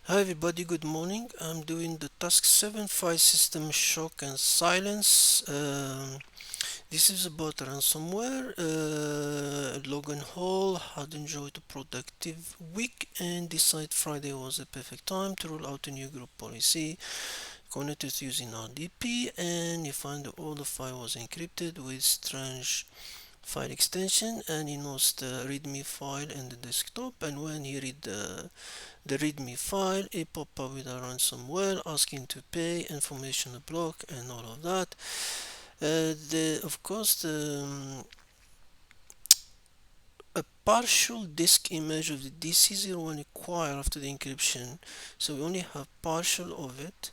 Hi everybody, good morning. I'm doing the task 7 file system shock and silence. This is about ransomware. Logan Hall had enjoyed a productive week and decided Friday was the perfect time to roll out a new group policy connected using RDP, and he found all the file was encrypted with strange file extension, and he knows the readme file and the desktop, and when he read the readme file, it pop up with a ransomware asking to pay, information block, and all of that. Of course, a partial disk image of the DC01 acquired after the encryption, so we only have partial of it.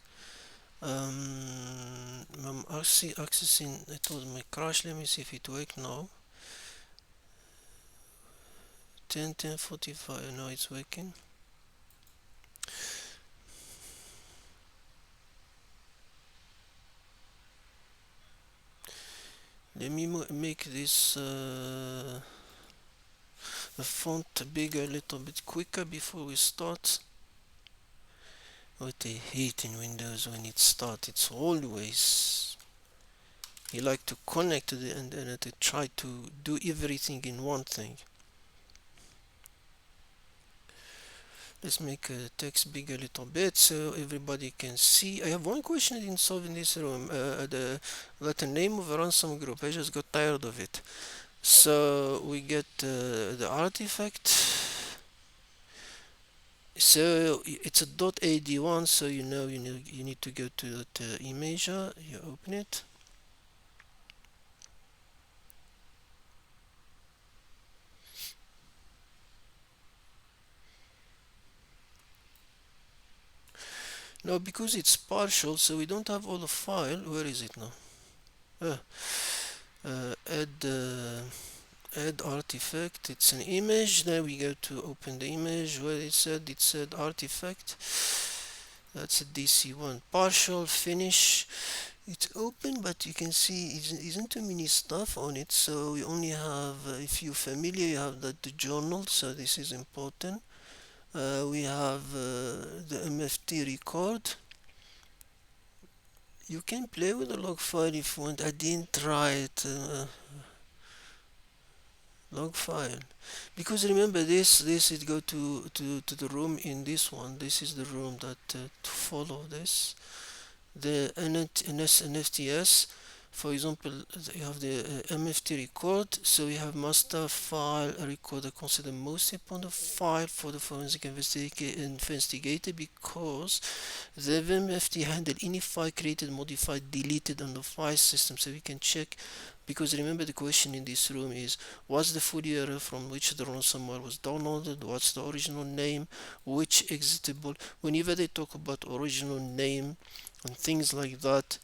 I'm actually accessing. It was my crash. Let me see if it works now. 10:45. Now it's working. Let me make this the font bigger, a little bit quicker before we start. What I hate in Windows when it starts, it's always you like to connect to the internet and try to do everything in one thing. Let's make the text bigger a little bit so everybody can see. I have one question I didn't solve in this room. The name of a ransom group. I just got tired of it. So we get the artifact. So it's a .ad1, so you need to go to that image. You open it. Now because it's partial, so we don't have all the file. Where is it now? Uh, uh, add uh, add artifact. It's an image. Now we go to open the image. Where it said artifact. That's a DC1 partial finish. It's open, but you can see it isn't too many stuff on it. So we only have, if you're familiar, you have the journal. So this is important. We have the MFT record. You can play with the log file if you want. I didn't try it. Log file, because remember this it go to the room in this one. This is the room that to follow this. The NFTs, for example, you have the MFT record. So we have master file recorder considered most important file for the forensic investigator, because the MFT handle any file created, modified, deleted on the file system, so we can check. Because remember, the question in this room is what's the full URL from which the ransomware was downloaded, what's the original name, which executable. Whenever they talk about original name and things like that,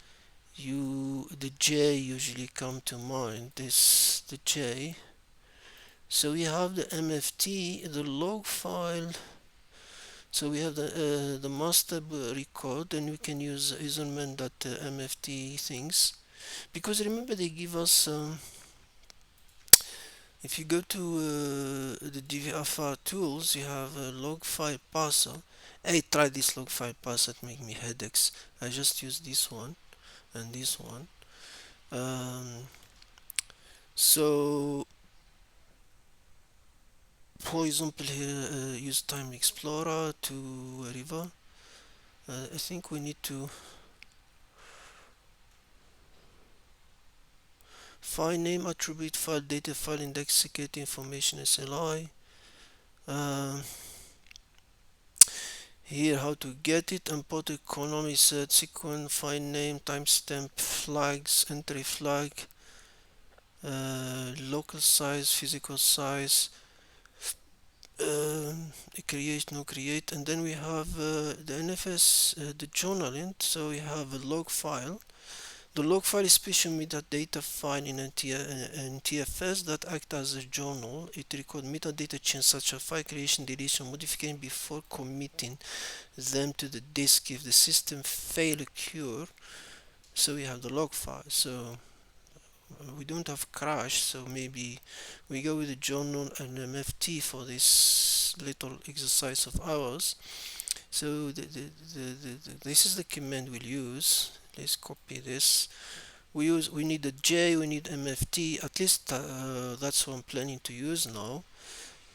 the J usually come to mind. The J. So we have the MFT, the log file. So we have the master record, and we can use userman.mft things, because remember they give us if you go to the DVFR tools, you have a log file parser. I tried this log file parser, it make me headaches. I just use this one and this one. So for example here, use time explorer to wherever. I think we need to file name, attribute, file data, file index, security information, SLI. Here how to get it: import economy, set sequence, file name, timestamp, flags, entry flag, local size, physical size, create, no create. And then we have the NFS, the journal int. So we have a log file. The log file is special metadata file in TFS that act as a journal. It records metadata change such as file creation, deletion, modification before committing them to the disk if the system fail occur. So we have the log file. So we don't have crash, so maybe we go with the journal and MFT for this little exercise of ours. So this is the command we'll use. Let's copy this. We need a J, we need MFT, at least that's what I'm planning to use now.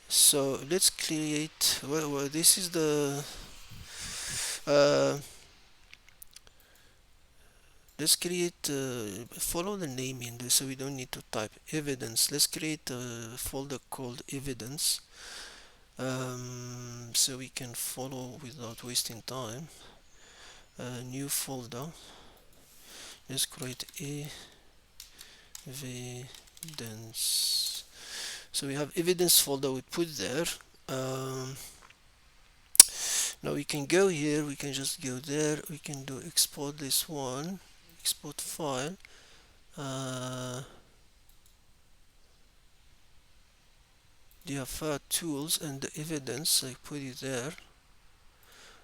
So let's create, well, this is the uh, let's create follow the name in this, so we don't need to type evidence. Let's create a folder called evidence, so we can follow without wasting time. New folder, let's create evidence. So we have evidence folder we put there. Now we can go here, we can just go there, we can do export this one, export file, the tools and the evidence, I put it there,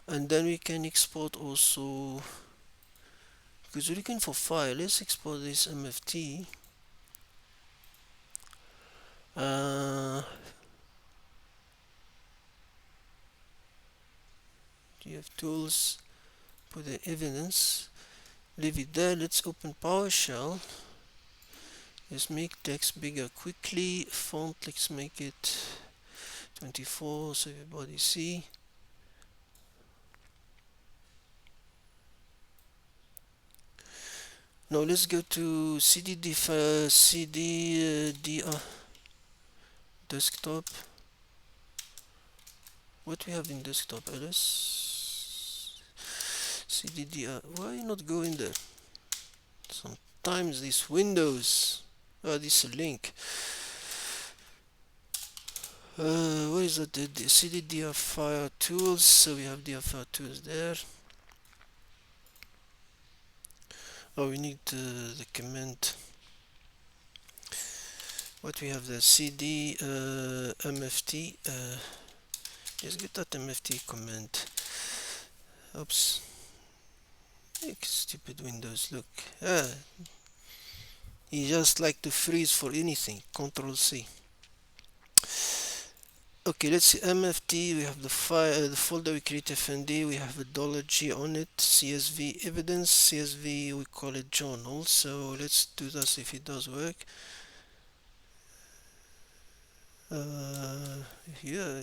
and then we can export also, because we're looking for file. Let's export this MFT. You have tools, put the evidence, leave it there. Let's open PowerShell. Let's make text bigger quickly. Font, let's make it 24 so everybody see. Now let's go to CDD desktop. What we have in desktop, Alice? CDD, why not go in there? Sometimes this Windows, this link. What is that? The CDDFire tools. So we have DFire tools there. Oh, we need the command. What we have there? CD MFT. Let's get that MFT command. Oops. Stupid Windows. Look. You just like to freeze for anything. Control C. Okay, let's see. MFT, we have the file, the folder we create FND, we have a $G on it, CSV evidence, CSV we call it journal. So let's do this if it does work. Yeah,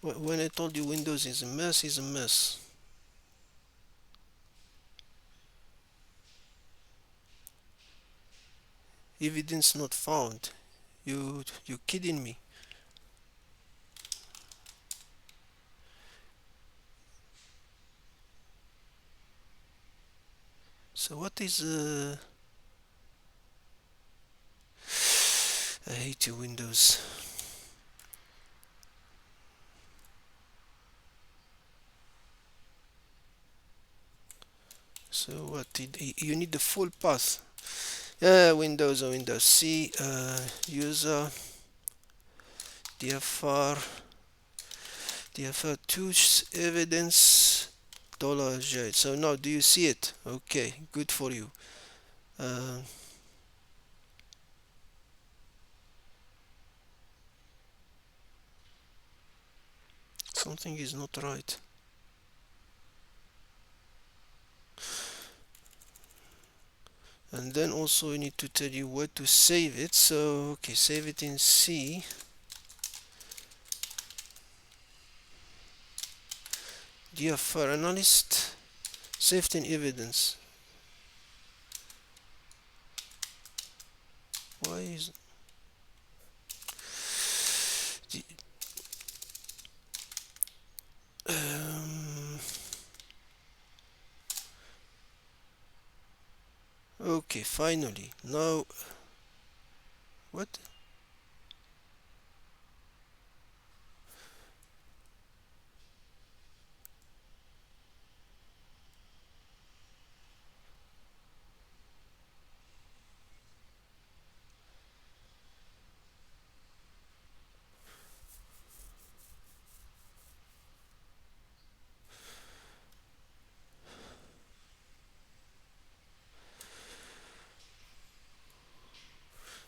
when I told you Windows is a mess, it's a mess. Evidence not found. You're kidding me. So what is I hate you, Windows. So what you need the full path. Windows or Windows C, user DFR tools evidence $J. So now do you see it? Okay, good for you. Something is not right. And then also we need to tell you where to save it. So okay, save it in C. DFR analyst, safety and evidence. Why is the okay, finally. Now what?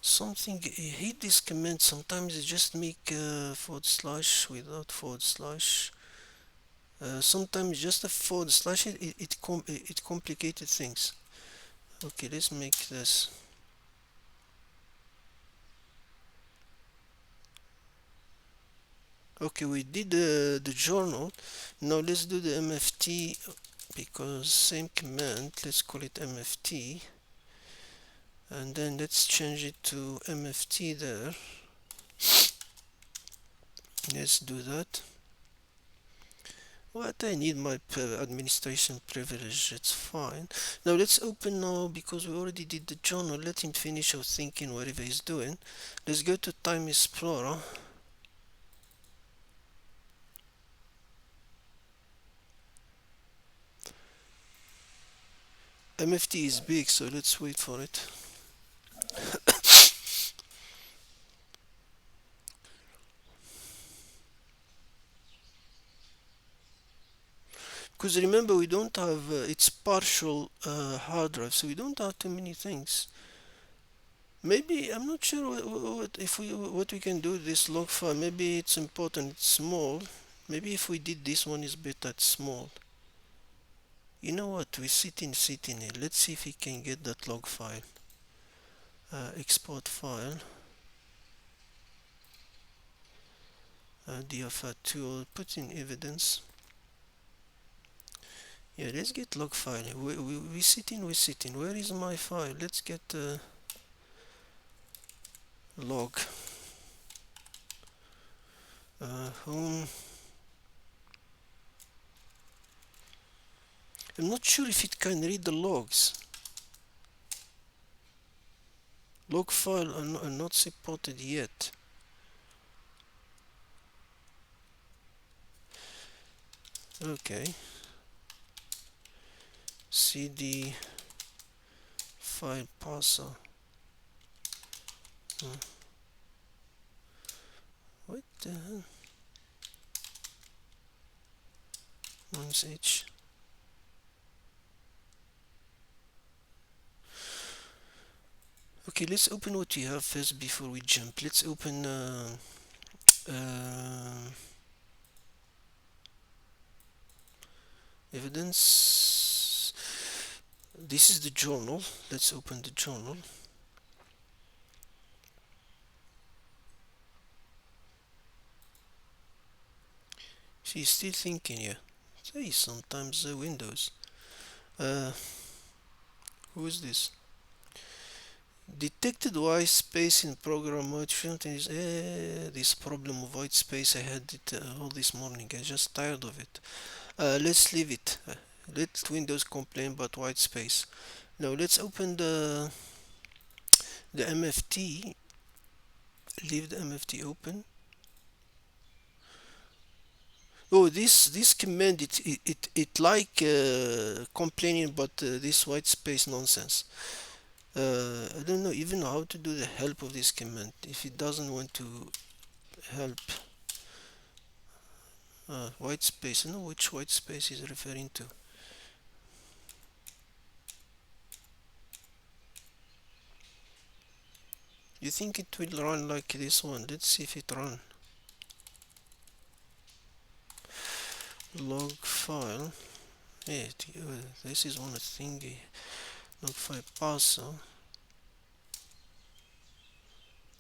Something, I hate this command. Sometimes it just make / without / Sometimes just a forward slash it complicated things. Okay, let's make this. Okay, we did the journal. Now let's do the mft, because same command, let's call it mft, and then let's change it to mft there. Let's do that. What, I need my administration privilege, it's fine. Now let's open now, because we already did the journal. Let him finish our thinking, whatever he's doing. Let's go to Time Explorer. MFT is big, so let's wait for it. Because remember, we don't have it's partial hard drive, so we don't have too many things. Maybe I'm not sure what we can do with this log file. Maybe it's important. It's small. Maybe if we did this one is better at small. You know what? We sit in here. Let's see if we can get that log file. Export file. DFR tool. Put in evidence. Yeah, let's get log file. We sit in. Where is my file? Let's get log. Home. I'm not sure if it can read the logs. Log file are not supported yet. Okay. CD file parser. What the hell? One's H. Okay, let's open what you have first before we jump. Let's open evidence. This is the journal. Let's open the journal. She's still thinking here. Say sometimes Windows. Who is this? Detected white space in program mode. This problem of white space, I had it all this morning. I'm just tired of it. Let's leave it. Let Windows complain about white space. Now let's open the MFT. Leave the MFT open. Oh, this command, it like complaining about this white space nonsense. I don't know even how to do the help of this command if it doesn't want to help. White space. I don't know which white space is referring to. You think it will run like this one? Let's see if it run. Log file. Yeah, this is one thingy. Log file parser.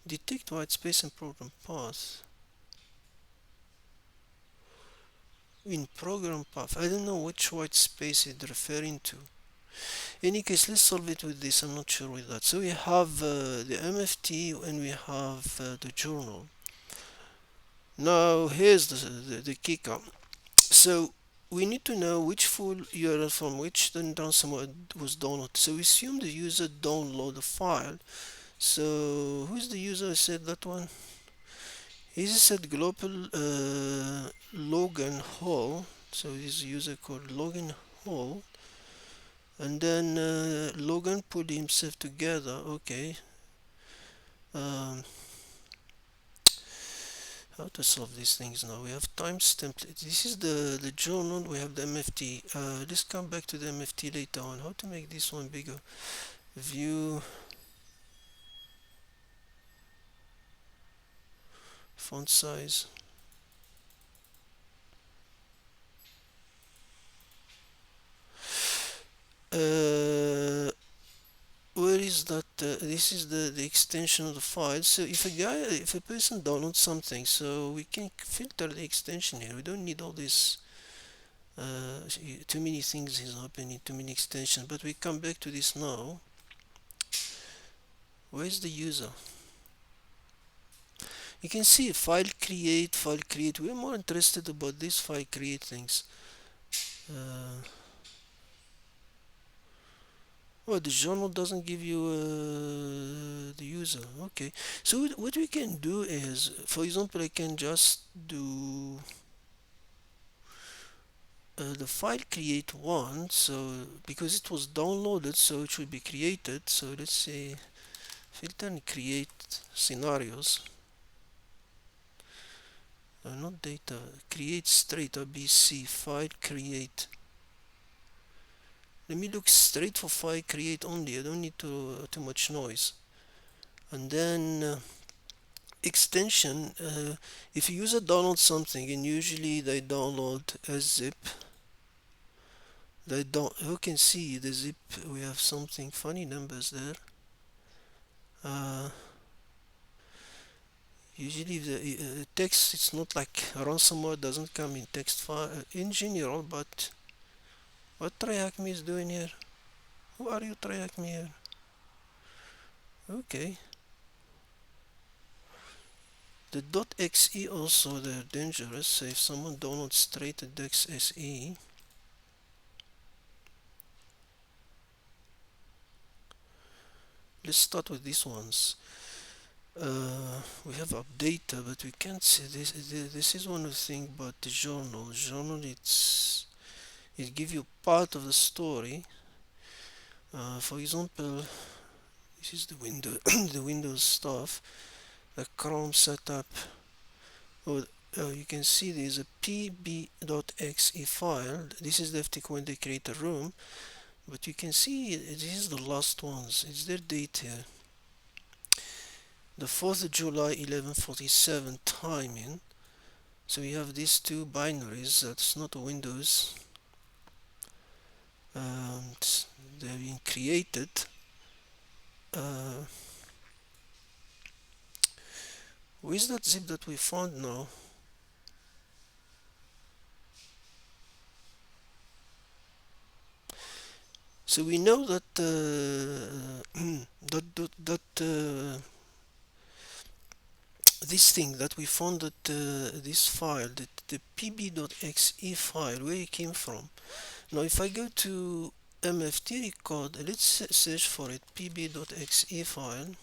Detect white space and program path. In program path. I don't know which white space it's referring to. In any case, let's solve it with this. I'm not sure with that. So we have the MFT and we have the journal. Now here's the kicker. So we need to know which full URL from which the ransomware was downloaded. So we assume the user download the file. So who's the user who said that one? He said global Logan Hall. So this is a user called Logan Hall. And then Logan put himself together. Okay. How to solve these things now? We have times template. This is the journal. We have the MFT. Let's come back to the MFT later on. How to make this one bigger? View font size. where is that? This is the extension of the file. So if a person downloads something, so we can filter the extension here. We don't need all this. Too many things is happening, too many extensions. But we come back to this now. Where's the user? You can see file create, file create. We're more interested about this file create things. Oh, the journal doesn't give you the user. Okay. So what we can do is, for example, I can just do the file create one. So because it was downloaded, so it should be created. So let's say filter and create scenarios. Not data. Create straight ABC file create. Let me look straight for file create only. I don't need too much noise. And then extension. If a user downloads something, and usually they download a zip. They don't. You can see the zip. We have something funny numbers there. Usually the text, it's not like ransomware doesn't come in text file in general, but what TryHackMe is doing here? Who are you, TryHackMe here? Okay. The .exe also, they're dangerous. So if someone downloads straight the .exe, let's start with these ones. We have updata, but we can't see this. This is one of the things about the journal. Journal, it gives you part of the story. For example, this is the window, the Windows stuff, the Chrome setup. Oh, you can see there's a pb.exe file. This is the FTP when they create a room, but you can see this is the last ones. It's their date here. The 4th of July 1147 timing. So we have these two binaries. That's not Windows. They're being created. Where's that zip that we found now? So we know that this thing that we found that this file, the pb.exe file, where it came from. Now if I go to mft record, let's search for it, pb.exe file.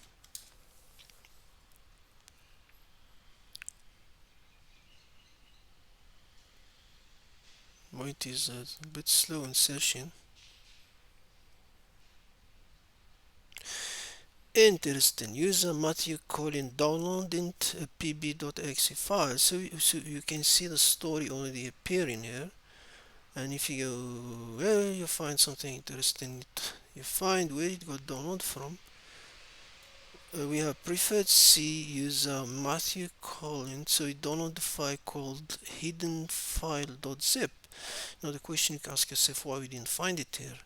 Well, it is a bit slow in searching. Interesting. User Matthew Colin downloading a pb.exe file. So you can see the story already appearing here. And if you go, well, you find something interesting. You find where it got downloaded from. We have preferred C user Matthew Collins, so he downloaded the file called hidden file.zip. Now the question you can ask yourself, why we didn't find it here.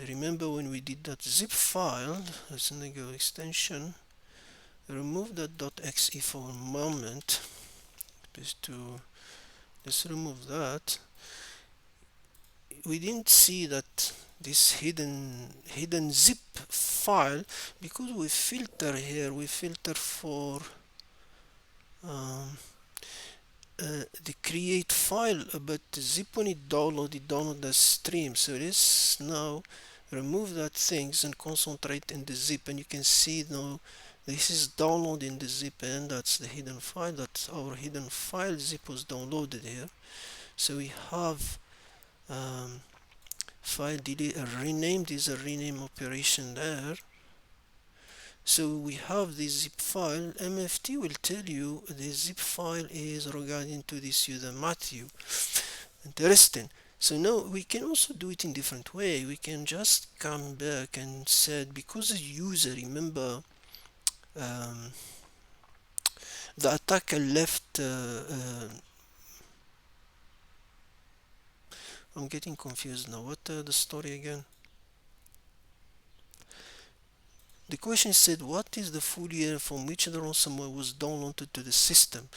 Remember when we did that zip file, let's go extension, remove that .exe for a moment, let's remove that. We didn't see that this hidden zip file, because we filter here, we filter for the create file, but the zip when it download the stream. So let's now remove that things and concentrate in the zip, and you can see now this is downloading the zip, and that's the hidden file. That's our hidden file. Zip was downloaded here. So we have file delete, renamed is a rename operation there. So we have this zip file. MFT will tell you the zip file is regarding to this user Matthew. Interesting. So now we can also do it in different way. We can just come back and said, because the user, remember, the attacker left. I'm getting confused now. What the story again? The question said, what is the full year from which the ransomware was downloaded to the system?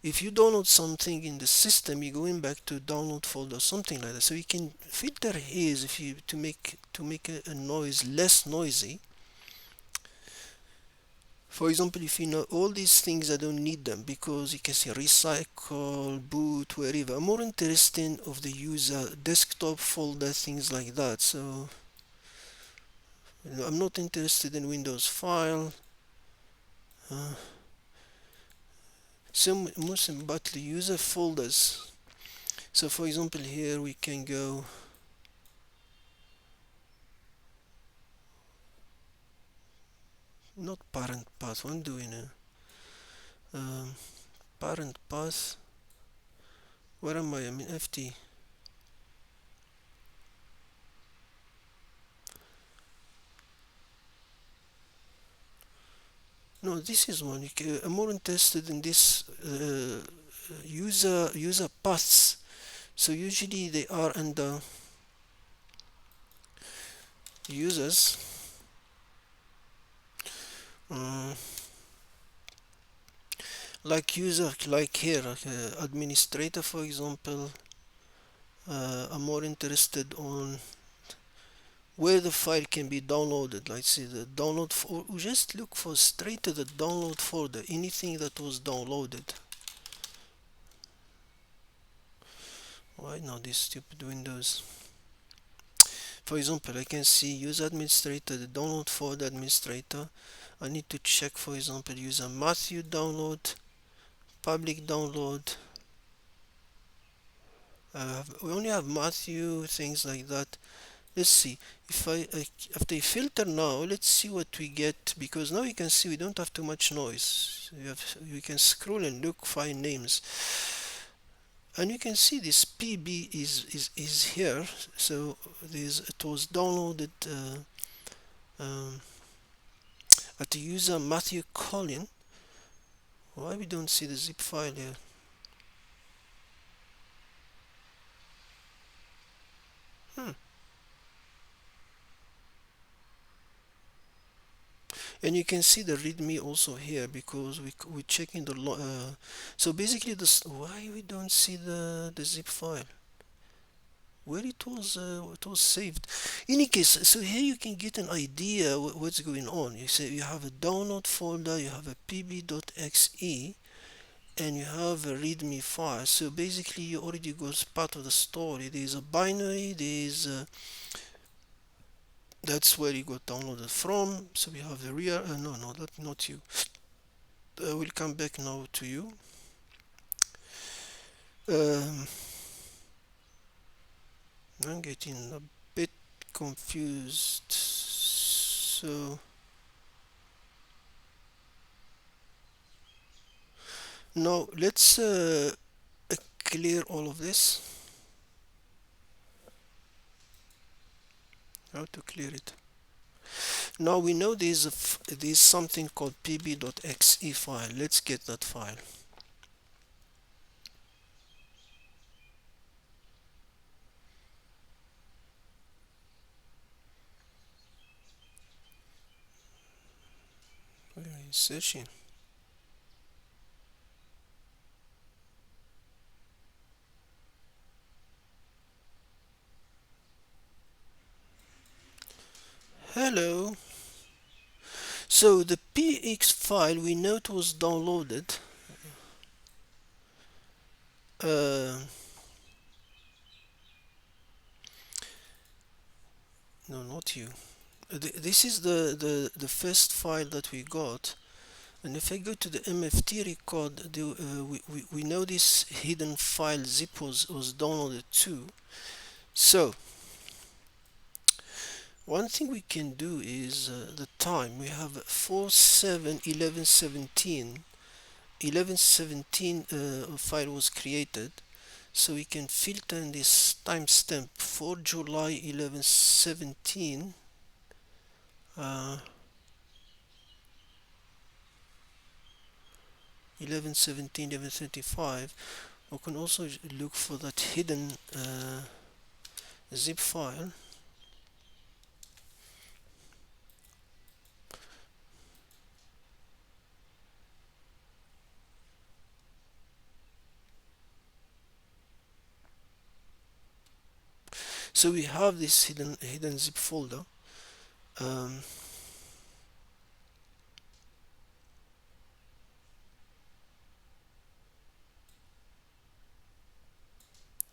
If you download something in the system, you're going back to download folder, something like that. So you can filter here if you to make a noise less noisy. For example, if you know all these things, I don't need them because you can say recycle, boot, wherever. I'm more interested of the user desktop folder, things like that. So I'm not interested in Windows file. So most about the user folders. So for example, here we can go not parent path. What I'm doing now? Parent path. Where am I? I'm in FT. No, this is one. I'm more interested in this user paths. So usually they are under users. Uh, like user, like here, administrator, for example. I'm more interested on where the file can be downloaded. Like see the download, or just look for straight to the download folder, anything that was downloaded. Why not this stupid Windows? For example, I can see user administrator, the download folder administrator. I need to check, for example, user Matthew download, public download. We only have Matthew, things like that. Let's see if after I filter now, let's see what we get, because now you can see we don't have too much noise. We can scroll and look, find names, and you can see this PB is here. So it was downloaded at the user Matthew Collin. Why we don't see the zip file here? And you can see the readme also here, because we're checking the so basically this, why we don't see the zip file where it was saved. In any case, so here you can get an idea what's going on. You say you have a download folder, you have a pb.exe, and you have a readme file. So basically you already got part of the story. There's a binary, that's where you got downloaded from. So we have the real no, that not you. We'll come back now to you. um, I'm getting a bit confused. So now let's clear all of this. How to clear it? Now we know there's something called pb.exe file. Let's get that file. Where are you searching? Hello. So the px file, we know it was downloaded. No, not you. This is the first file that we got. And if I go to the MFT record, we know this hidden file zip was downloaded too. So one thing we can do is the time. We have 4/7/11/17. 11/17 file was created. So we can filter in this timestamp for July 11/17. 11/17, 11/35. We can also look for that hidden zip file. So we have this hidden zip folder. um,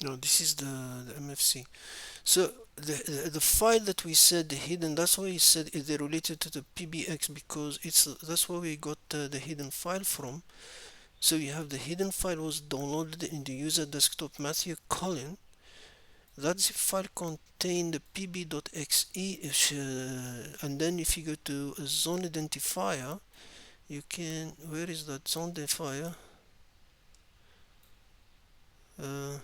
no, this is the MFC. So the file that we said hidden, that's why we said they're related to the PBX, because that's where we got the hidden file from. So you have the hidden file was downloaded in the user desktop Matthew Collin. That zip file contained the pb.exe, and then if you go to a zone identifier, you can, where is that zone identifier? Uh,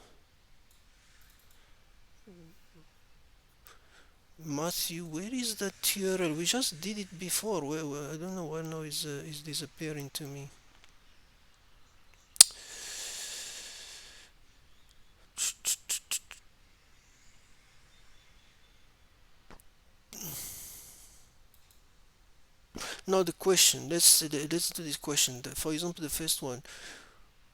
Matthew, where is that URL? We just did it before. I don't know why now is disappearing to me. Now the question. Let's do this question. For example, the first one.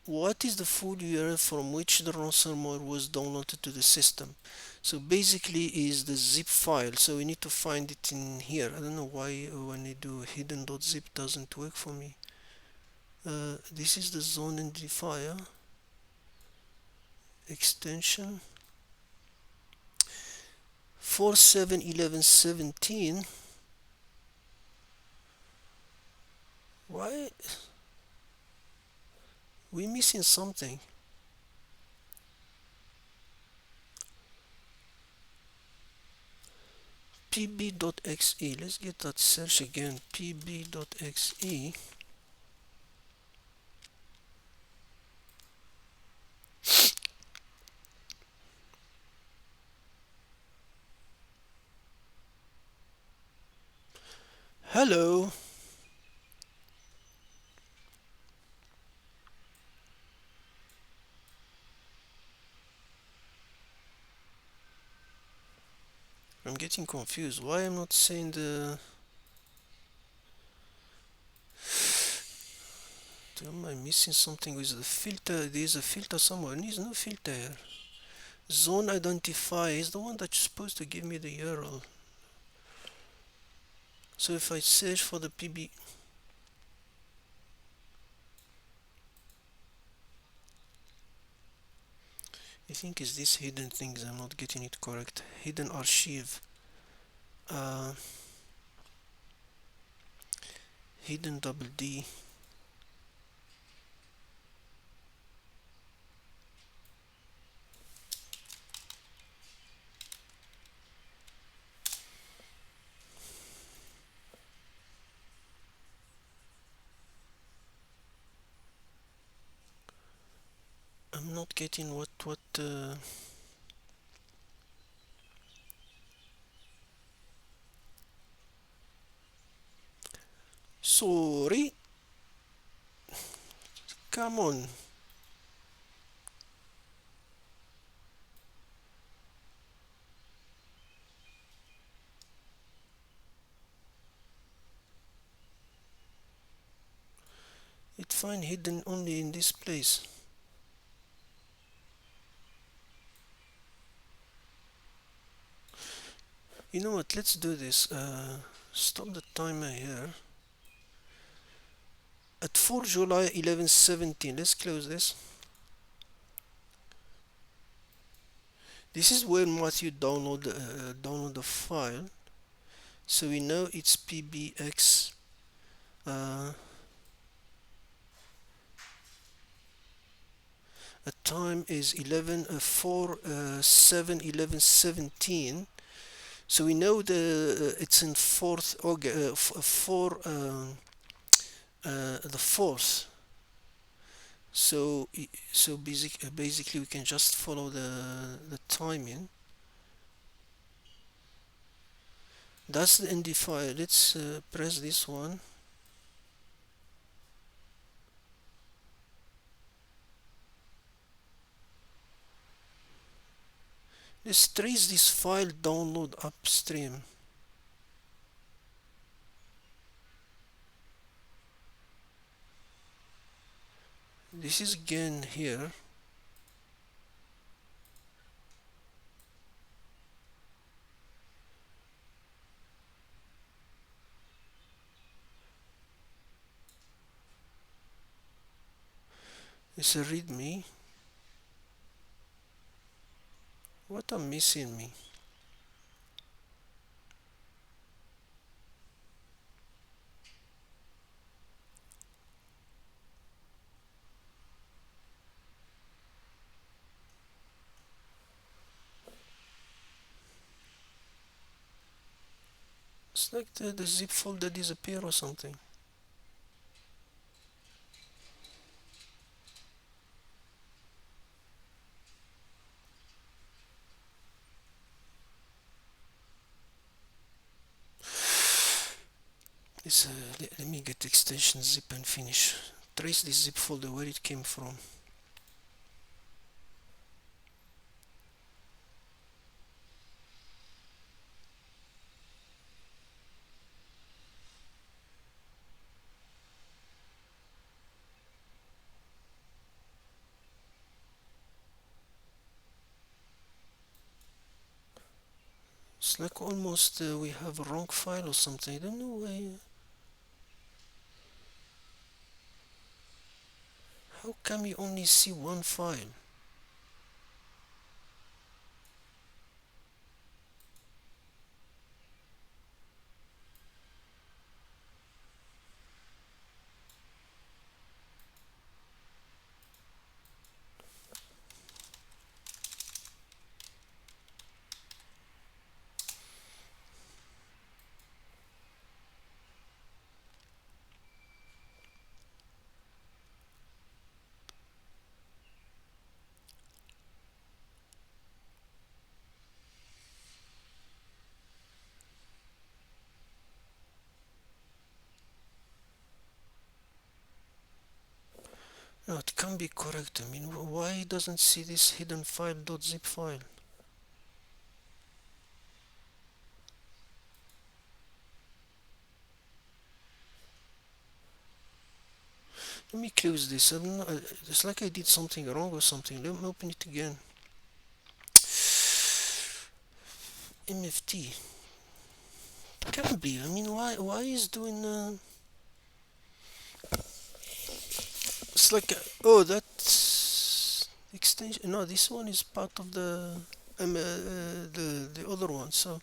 What is the full URL from which the ransomware was downloaded to the system? So basically is the zip file. So we need to find it in here. I don't know why when I do hidden.zip doesn't work for me. This is the zone identifier extension 471117. Why we missing something? pb.exe. Let's get that search again. pb.exe. Hello. I'm getting confused. Why I'm not saying the... Am I missing something with the filter? There's a filter somewhere. There's no filter here. Zone identifier is the one that's supposed to give me the URL. So if I search for the PB... I think it's this hidden things. I'm not getting it correct. Hidden archive. Hidden double D. I'm not getting what sorry. Come on. It find hidden only in this place. You know what? Let's do this. Stop the timer here. At 4 July 11/17. Let's close this. This is where Matthew download the file. So we know it's PBX. The time is 7/11/17. So we know it's in 4th the 4th. So basically we can just follow the timing. That's the identifier. Let's press this one. Let's trace this file download upstream. This is again here. It's a readme. What am missing me? It's like the zip folder disappear or something. It's let me get extension zip and finish. Trace this zip folder where it came from. It's like almost we have a wrong file or something. I don't know why. How come you only see one file? No, it can be correct. I mean, why it doesn't see this hidden file .zip file? Let me close this. It's like I did something wrong or something. Let me open it again. MFT. Can't be. I mean, why is doing it's like oh, that's extension. No, this one is part of the other one. So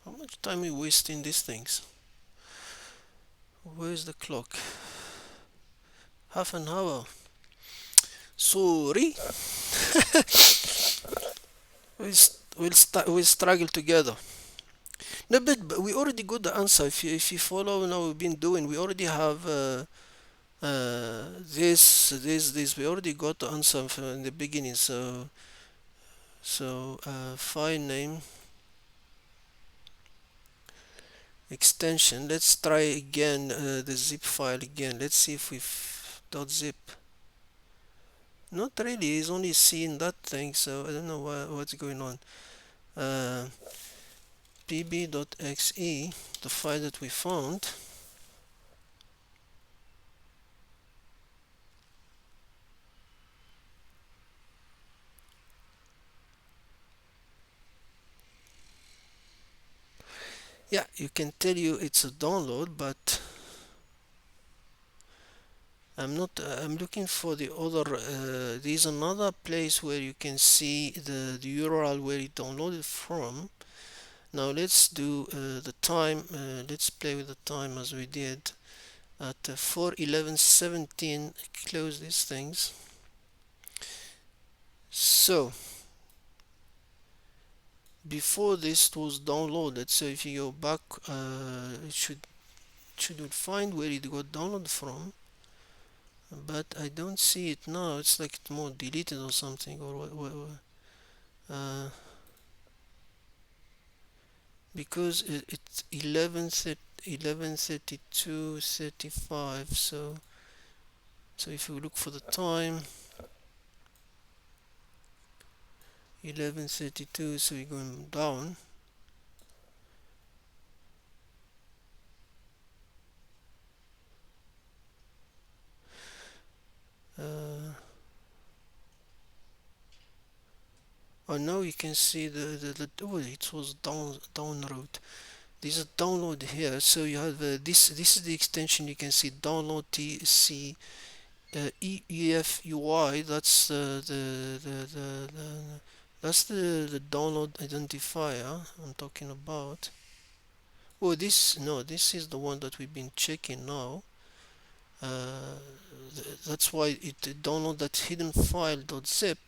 how much time we wasting these things? Where's the clock? Half an hour. Sorry. We'll struggle together. No, but we already got the answer. If you follow now we've been doing, we already have this. We already got the answer from in the beginning. So file name extension. Let's try again the zip file again. Let's see if we've .zip. Not really. He's only seeing that thing, so I don't know what's going on. pb.exe, the file that we found. Yeah, you can tell you it's a download, but I'm looking for the other. There's another place where you can see the URL where it downloaded from. Now let's do the time. Let's play with the time as we did at 4:11:17. Close these things. So before this was downloaded, so if you go back, it should find where it got downloaded from, but I don't see it now. It's like it's more deleted or something, or uh, because it's 11:32:35. So if you look for the time, 11:32, so you're going down. Uh, Oh, now you can see the oh, it was download. This is download here. So you have this is the extension. You can see download TC EFUI. That's that's the download identifier I'm talking about. Oh, this no, this is the one that we've been checking now. Uh, that's why it download that hidden file.zip.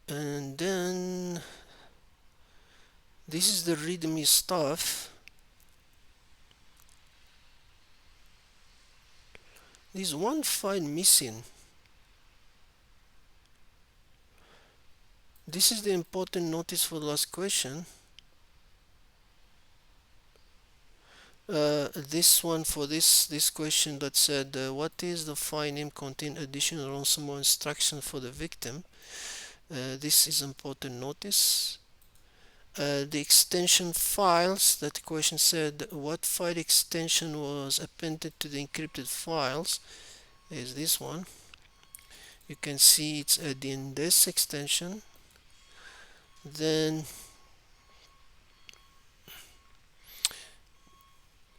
And then this is the readme stuff. There's one file missing. This is the important notice for the last question. This one for this question that said what is the file name contain additional ransomware instruction for the victim. This is important notice. The extension files, that question said what file extension was appended to the encrypted files, is this one. You can see it's adding this extension. Then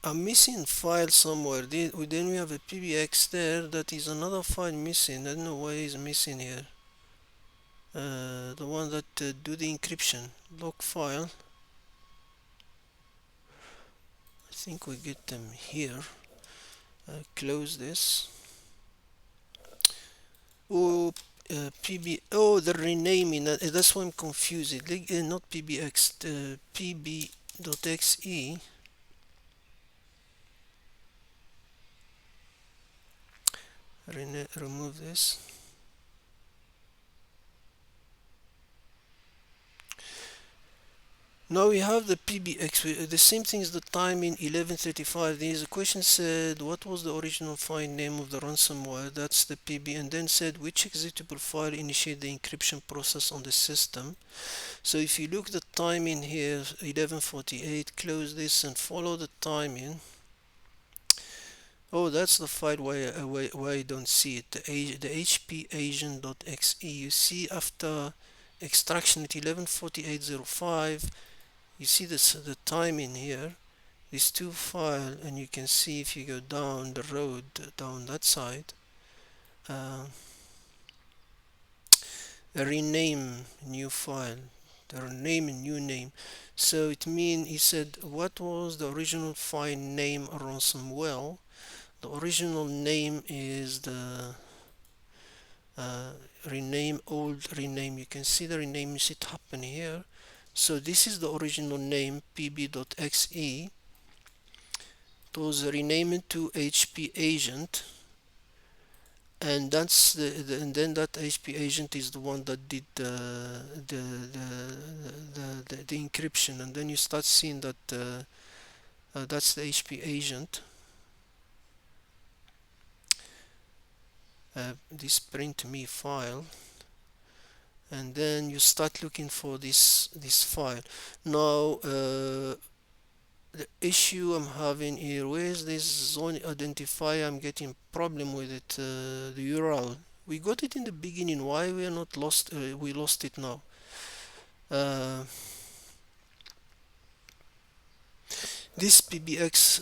a missing file somewhere. Then we have a PBX there. That is another file missing. I don't know why it's missing here. The one that do the encryption log file. I think we get them here. Close this. Oh, PB. Oh, the renaming. That's why I'm confused. Not PBX. PB.xe. Remove this. Now we have the PBX, the same thing as the time in 1135. There's a question said what was the original file name of the ransomware, that's the PB, and then said which executable file initiate the encryption process on the system. So if you look the time in here, 1148, close this and follow the timing. Oh, that's the file where I don't see it, the HP agent.exe. You see after extraction at 1148.05, you see this the time in here, these two files, and you can see if you go down the road down that side, rename new file, the rename a new name. So it means he said what was the original file name ransomware. The original name is the rename, old rename. You can see the rename shit happen here. So this is the original name, pb.exe. It was renamed to HP agent, and that's and then that HP agent is the one that did the encryption, and then you start seeing that that's the HP agent. This print me file, and then you start looking for this file. Now the issue I'm having here, where's this zone identifier? I'm getting problem with it. The URL, we got it in the beginning, why we are not lost, we lost it now. This PBX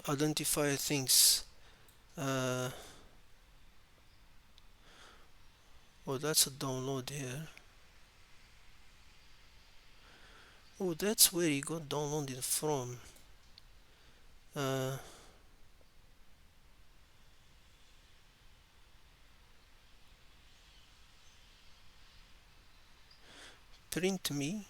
identifier things, oh, that's a download here. Oh, that's where you got downloaded from. Print me.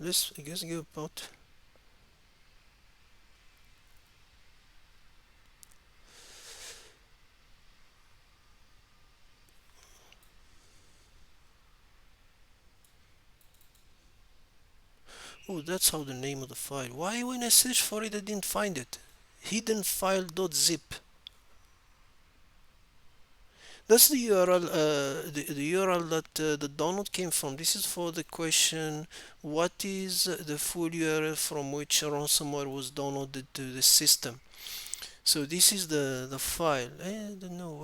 Let's, I guess, go about. Oh, that's how the name of the file. Why when I searched for it I didn't find it? Hidden file.zip. That's the URL, the URL that the download came from. This is for the question, what is the full URL from which ransomware was downloaded to the system? So this is the file. I don't know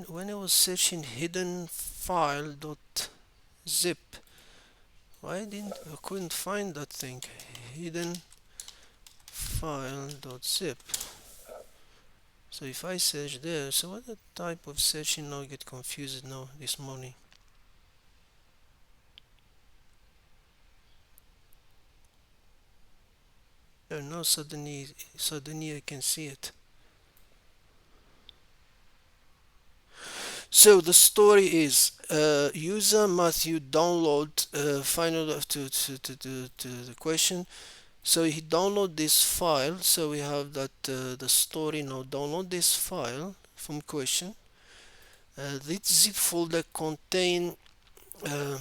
when I was searching hidden file dot zip, I couldn't find that thing. Hidden file dot zip. So if I search there, so what the type of searching now get confused now this morning? Now suddenly I can see it. So the story is user Matthew download final to the question. So he download this file. So we have that the story now. Download this file from question. This zip folder contain uh,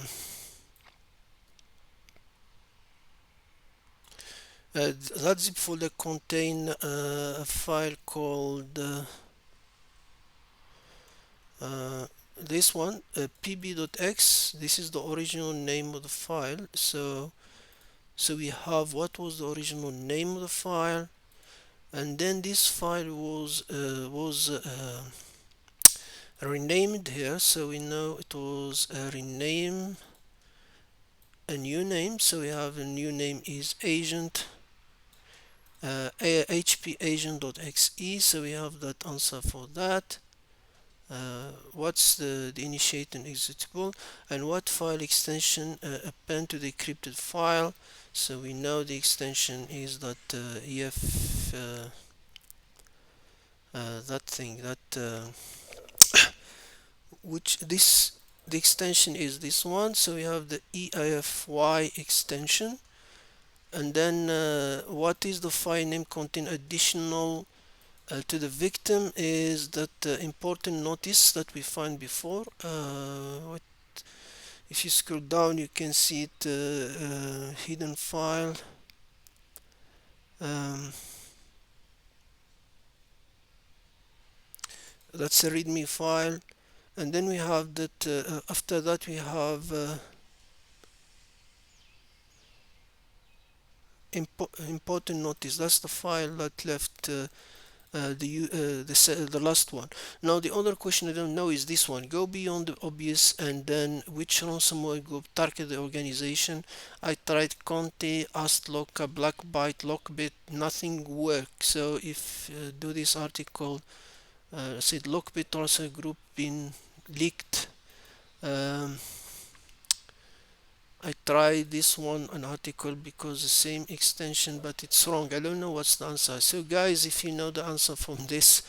that zip folder contain a file called this one pb.x. This is the original name of the file. So we have what was the original name of the file, and then this file was renamed here. So we know it was rename a new name. So we have a new name is agent hp agent.xe. So we have that answer for that. What's the initiate and executable, and what file extension append to the encrypted file. So we know the extension is that ef that thing that which this the extension is this one. So we have the EIFY extension, and then what is the file name contain additional to the victim is that important notice that we find before. If you scroll down, you can see it hidden file. Um, that's a ReadMe file, and then we have that. After that, we have important notice. That's the file that left. The last one. Now the other question I don't know is this one. Go beyond the obvious, and then which ransomware group target the organization? I tried Conte, Astloka, Blackbyte, Lockbit, nothing worked. So if do this article said Lockbit ransomware group been leaked. Um, I tried this one an article because the same extension, but it's wrong. I don't know what's the answer. So guys, if you know the answer from this,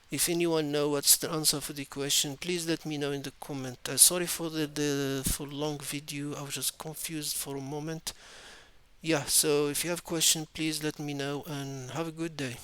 if anyone know what's the answer for the question, please let me know in the comment. Sorry for the for long video. I was just confused for a moment. Yeah, so if you have question, please let me know, and have a good day.